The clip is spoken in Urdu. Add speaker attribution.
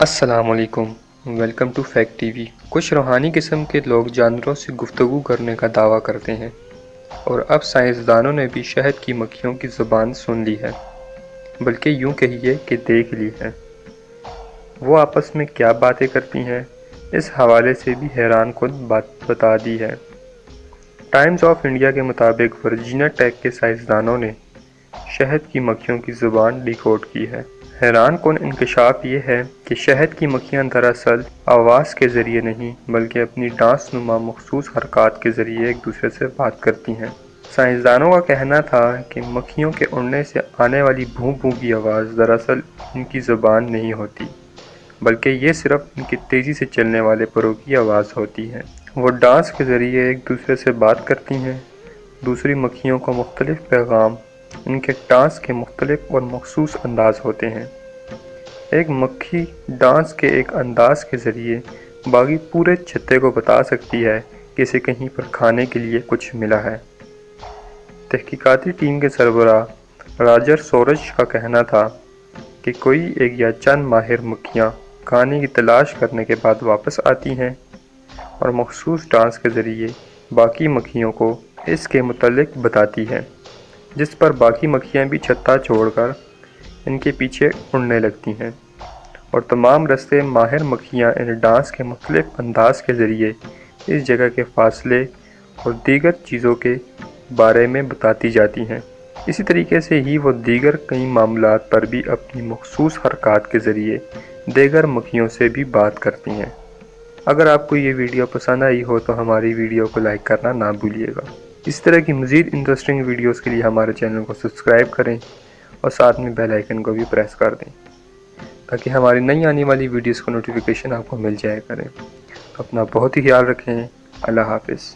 Speaker 1: السلام علیکم، welcome to fact T V. کچھ روحانی قسم کے لوگ جانوروں سے گفتگو کرنے کا دعویٰ کرتے ہیں، اور اب سائنسدانوں نے بھی شہد کی مکھیوں کی زبان سن لی ہے، بلکہ یوں کہیے کہ دیکھ لی ہے۔ وہ آپس میں کیا باتیں کرتی ہیں، اس حوالے سے بھی حیران کن بات بتا دی ہے۔ ٹائمز آف انڈیا کے مطابق ورجینیا ٹیک کے سائنسدانوں نے شہد کی مکھیوں کی زبان ڈیکوڈ کی ہے۔ حیران کن انکشاف یہ ہے کہ شہد کی مکھیاں دراصل آواز کے ذریعے نہیں بلکہ اپنی ڈانس نما مخصوص حرکات کے ذریعے ایک دوسرے سے بات کرتی ہیں۔ سائنسدانوں کا کہنا تھا کہ مکھیوں کے اڑنے سے آنے والی بھوں بھوں کی آواز دراصل ان کی زبان نہیں ہوتی، بلکہ یہ صرف ان کے تیزی سے چلنے والے پروں کی آواز ہوتی ہے۔ وہ ڈانس کے ذریعے ایک دوسرے سے بات کرتی ہیں۔ دوسری مکھیوں کو مختلف پیغام ان کے ڈانس کے مختلف اور مخصوص انداز ہوتے ہیں۔ ایک مکھی ڈانس کے ایک انداز کے ذریعے باقی پورے چھتے کو بتا سکتی ہے کہ اسے کہیں پر کھانے کے لیے کچھ ملا ہے۔ تحقیقاتی ٹیم کے سربراہ راجر سورج کا کہنا تھا کہ کوئی ایک یا چند ماہر مکھیاں کھانے کی تلاش کرنے کے بعد واپس آتی ہیں اور مخصوص ڈانس کے ذریعے باقی مکھیوں کو اس کے متعلق بتاتی ہیں، جس پر باقی مکھیاں بھی چھتا چھوڑ کر ان کے پیچھے اڑنے لگتی ہیں، اور تمام رستے ماہر مکھیاں ان ڈانس کے مختلف انداز کے ذریعے اس جگہ کے فاصلے اور دیگر چیزوں کے بارے میں بتاتی جاتی ہیں۔ اسی طریقے سے ہی وہ دیگر کئی معاملات پر بھی اپنی مخصوص حرکات کے ذریعے دیگر مکھیوں سے بھی بات کرتی ہیں۔ اگر آپ کو یہ ویڈیو پسند آئی ہو تو ہماری ویڈیو کو لائک کرنا نہ بھولیے گا۔ اس طرح کی مزید انٹرسٹنگ ویڈیوز کے لیے ہمارے چینل کو سبسکرائب کریں اور ساتھ میں بیل آئیکن کو بھی پریس کر دیں تاکہ ہماری نئی آنے والی ویڈیوز کو نوٹیفیکیشن آپ کو مل جائے کریں۔ اپنا بہت ہی خیال رکھیں۔ اللہ حافظ۔